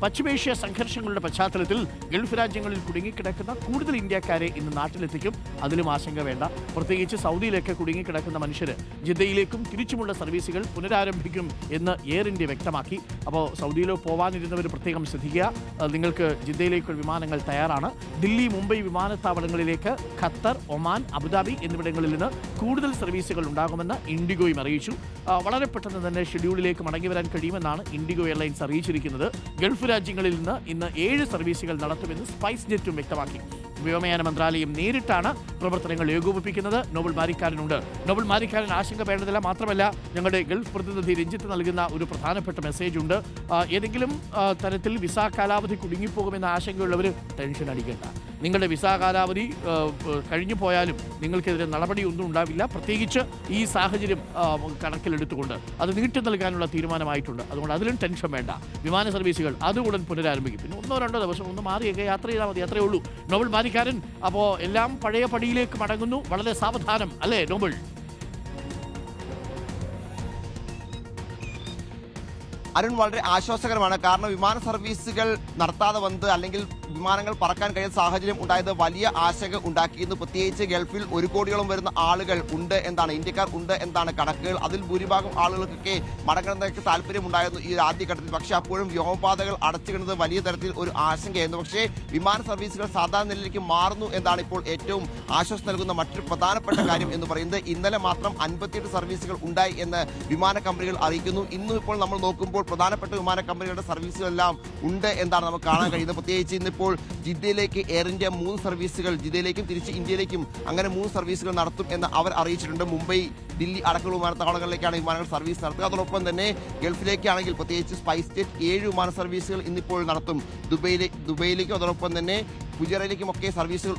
പശ്ചിമേഷ്യ സംഘർഷങ്ങളുടെ പശ്ചാത്തലത്തിൽ ഗൾഫ് രാജ്യങ്ങളിൽ കുടുങ്ങിക്കിടക്കുന്ന കൂടുതൽ ഇന്ത്യക്കാരെ ഇന്ന് നാട്ടിലെത്തിക്കും. അതിലും ആശങ്ക വേണ്ട. പ്രത്യേകിച്ച് സൗദിയിലേക്ക് കുടുങ്ങിക്കിടക്കുന്ന മനുഷ്യർ ജിദ്ദയിലേക്കും തിരിച്ചുമുള്ള സർവീസുകൾ പുനരാരംഭിക്കും എന്ന് എയർ ഇന്ത്യ വ്യക്തമാക്കി. അപ്പോൾ സൗദിയിലോ പോവാനിരുന്നവർ പ്രത്യേകം ശ്രദ്ധിക്കുക. നിങ്ങൾക്ക് ജിദ്ദയിലേക്കുള്ള വിമാനങ്ങൾ തയ്യാറാണ്. ദില്ലി, മുംബൈ വിമാനത്താവളങ്ങളിലേക്ക് ഖത്തർ, ഒമാൻ, അബുദാബി എന്നിവിടങ്ങളിൽ നിന്ന് കൂടുതൽ സർവീസുകൾ ഉണ്ടാകുമെന്ന് ഇൻഡിഗോയും അറിയിച്ചു. വളരെ പെട്ടെന്ന് തന്നെ ഷെഡ്യൂളിലേക്ക് മടങ്ങി വരാൻ കഴിയുമെന്നാണ് ഇൻഡിഗോ എയർലൈൻസ് അറിയിച്ചിരിക്കുന്നത്. ഗൾഫ് രാജ്യങ്ങളിൽ നിന്ന് ഇന്ന് 7 സർവീസുകൾ നടത്തുമെന്ന് സ്പൈസ് ജെറ്റും വ്യക്തമാക്കി. വ്യോമയാന മന്ത്രാലയം നേരിട്ടാണ് പ്രവർത്തനങ്ങൾ ഏകോപിപ്പിക്കുന്നത്. നോബൽ മാരിക്കാരനുണ്ട്. നോബൽ മാരിക്കാരൻ ആശങ്ക വേണ്ടതില്ല. മാത്രമല്ല, ഞങ്ങളുടെ ഗൾഫ് പ്രതിനിധി രഞ്ജിത്ത് നൽകുന്ന ഒരു പ്രധാനപ്പെട്ട മെസ്സേജ് ഉണ്ട്. ഏതെങ്കിലും തരത്തിൽ വിസ കാലാവധി കുടുങ്ങിപ്പോകുമെന്ന ആശങ്കയുള്ളവർ ടെൻഷൻ അടിക്കേണ്ട. നിങ്ങളുടെ വിസ കാലാവധി കഴിഞ്ഞു പോയാലും നിങ്ങൾക്കെതിരെ നടപടിയൊന്നും ഉണ്ടാവില്ല. പ്രത്യേകിച്ച് ഈ സാഹചര്യം കണക്കിലെടുത്തുകൊണ്ട് അത് നീട്ടി നൽകാനുള്ള തീരുമാനമായിട്ടുണ്ട്. അതുകൊണ്ട് അതിലും ടെൻഷൻ വേണ്ട. വിമാന സർവീസുകൾ അതുകൂടൻ പുനരാരംഭിക്കും. പിന്നെ 1-2 ദിവസം ഒന്ന് മാറിയൊക്കെ യാത്ര ചെയ്താൽ മതി, അത്രയേ ഉള്ളൂ. നോബൽ മാരിക്കാരൻ അപ്പോൾ എല്ലാം പഴയ പടിയിലേക്ക് മടങ്ങുന്നു. വളരെ സാവധാനം അല്ലേ നോബൽ? അരുൺ, വളരെ ആശ്വാസകരമാണ്. കാരണം വിമാന സർവീസുകൾ നടത്താതെ വന്നത് അല്ലെങ്കിൽ വിമാനങ്ങൾ പറക്കാൻ കഴിയുന്ന സാഹചര്യം ഉണ്ടായത് വലിയ ആശങ്ക ഉണ്ടാക്കിയിരുന്നു. പ്രത്യേകിച്ച് ഗൾഫിൽ 1 കോടിയോളം വരുന്ന ആളുകൾ ഉണ്ട് എന്നാണ്, ഇന്ത്യക്കാർ ഉണ്ട് എന്നാണ് കണക്കുകൾ. അതിൽ ഭൂരിഭാഗം ആളുകൾക്കൊക്കെ മടങ്ങുന്നതിലേക്ക് താല്പര്യമുണ്ടായിരുന്നു ഈ ആദ്യഘട്ടത്തിൽ. പക്ഷേ അപ്പോഴും വ്യോമപാതകൾ അടച്ചിടുന്നത് വലിയ തരത്തിൽ ഒരു ആശങ്കയായിരുന്നു. പക്ഷേ വിമാന സർവീസുകൾ സാധാരണ നിലയിലേക്ക് മാറുന്നു എന്നാണ് ഇപ്പോൾ ഏറ്റവും ആശ്വാസം നൽകുന്ന മറ്റൊരു പ്രധാനപ്പെട്ട കാര്യം എന്ന് പറയുന്നത്. ഇന്നലെ മാത്രം 58 സർവീസുകൾ ഉണ്ടായി എന്ന് വിമാന കമ്പനികൾ അറിയിക്കുന്നു. ഇന്നും ഇപ്പോൾ നമ്മൾ നോക്കുമ്പോൾ പ്രധാനപ്പെട്ട വിമാന കമ്പനികളുടെ സർവീസുകളെല്ലാം ഉണ്ട് എന്നാണ് നമുക്ക് കാണാൻ കഴിയുന്നത്. പ്രത്യേകിച്ച് ഇന്നിപ്പോൾ ജിദ്ദയിലേക്ക് എയർ ഇന്ത്യ 3 സർവീസുകൾ, ജിദ്ദയിലേക്കും തിരിച്ച് ഇന്ത്യയിലേക്കും അങ്ങനെ 3 സർവീസുകൾ നടത്തും എന്ന് അവർ അറിയിച്ചിട്ടുണ്ട്. മുംബൈ, ദില്ലി അടക്കമുള്ള വിമാനത്താവളങ്ങളിലേക്കാണ് വിമാനങ്ങൾ സർവീസ് നടത്തുക. അതോടൊപ്പം തന്നെ ഗൾഫിലേക്കാണെങ്കിൽ പ്രത്യേകിച്ച് സ്പൈസ് ജെറ്റ് 7 വിമാന സർവീസുകൾ ഇന്നിപ്പോൾ നടത്തും. ദുബൈയിലേക്കും അതോടൊപ്പം തന്നെ ഗുജറാത്തിലേക്കുമൊക്കെ സർവീസുകൾ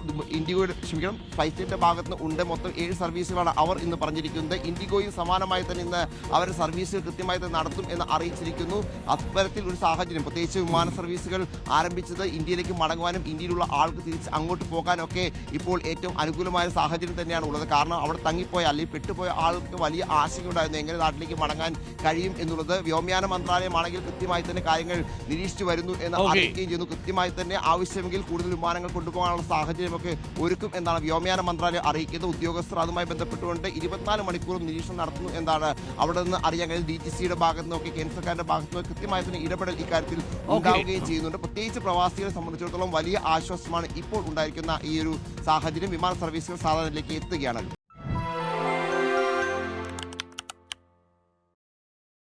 സ്പൈസ് ജെറ്റിന്റെ ഭാഗത്ത് നിന്ന് ഉണ്ട്. മൊത്തം 7 സർവീസുകളാണ് അവർ ഇന്ന് പറഞ്ഞിരിക്കുന്നത്. ഇൻഡിഗോയും സമാനമായി തന്നെ ഇന്ന് അവരുടെ സർവീസുകൾ കൃത്യമായി തന്നെ നടത്തും എന്ന് അറിയിച്ചിരിക്കുന്നു. അത്തരത്തിൽ ഒരു സാഹചര്യം, പ്രത്യേകിച്ച് വിമാന സർവീസുകൾ ആരംഭിച്ചത് ഇന്ത്യയിലേക്ക് മടങ്ങുവാനും ഇന്ത്യയിലുള്ള ആൾക്ക് തിരിച്ച് അങ്ങോട്ട് പോകാനും ഒക്കെ ഇപ്പോൾ ഏറ്റവും അനുകൂലമായ സാഹചര്യം തന്നെയാണ് ഉള്ളത്. കാരണം അവിടെ തങ്ങിപ്പോയ അല്ലെങ്കിൽ പെട്ടുപോയ ആൾക്ക് വലിയ ആശങ്കയുണ്ടായിരുന്നു എങ്ങനെ നാട്ടിലേക്ക് മടങ്ങാൻ കഴിയും എന്നുള്ളത്. വ്യോമയാന മന്ത്രാലയമാണെങ്കിൽ കൃത്യമായി തന്നെ കാര്യങ്ങൾ നിരീക്ഷിച്ചു വരുന്നു എന്ന് അറിയിക്കുകയും ചെയ്യുന്നു. കൃത്യമായി തന്നെ ആവശ്യമെങ്കിൽ കൂടുതൽ വിമാനങ്ങൾ കൊണ്ടുപോകാനുള്ള സാഹചര്യമൊക്കെ ഒരുക്കും എന്നാണ് വ്യോമയാന മന്ത്രാലയം അറിയിക്കുന്നത്. ഉദ്യോഗസ്ഥർ അതുമായി ബന്ധപ്പെട്ടുകൊണ്ട് 24 മണിക്കൂറും നിരീക്ഷണം നടത്തുന്നു എന്നാണ് അവിടെ നിന്ന് അറിയാൻ കഴിയും. DGCയുടെ ഭാഗത്തു നിന്നൊക്കെ കേന്ദ്ര സർക്കാരിന്റെ ഭാഗത്തു നിന്ന് കൃത്യമായി തന്നെ ഇടപെടൽ ഇക്കാര്യത്തിൽ ഉണ്ടാവുകയും ചെയ്യുന്നുണ്ട്. പ്രത്യേകിച്ച് പ്രവാസികളെ സംബന്ധിച്ചിടത്തോളം വലിയ ആശ്വാസമാണ് ഇപ്പോൾ ഉണ്ടായിരിക്കുന്ന ഈ ഒരു സാഹചര്യം. വിമാന സർവീസുകൾ സാധാരണയിലേക്ക് എത്തുകയാണ്.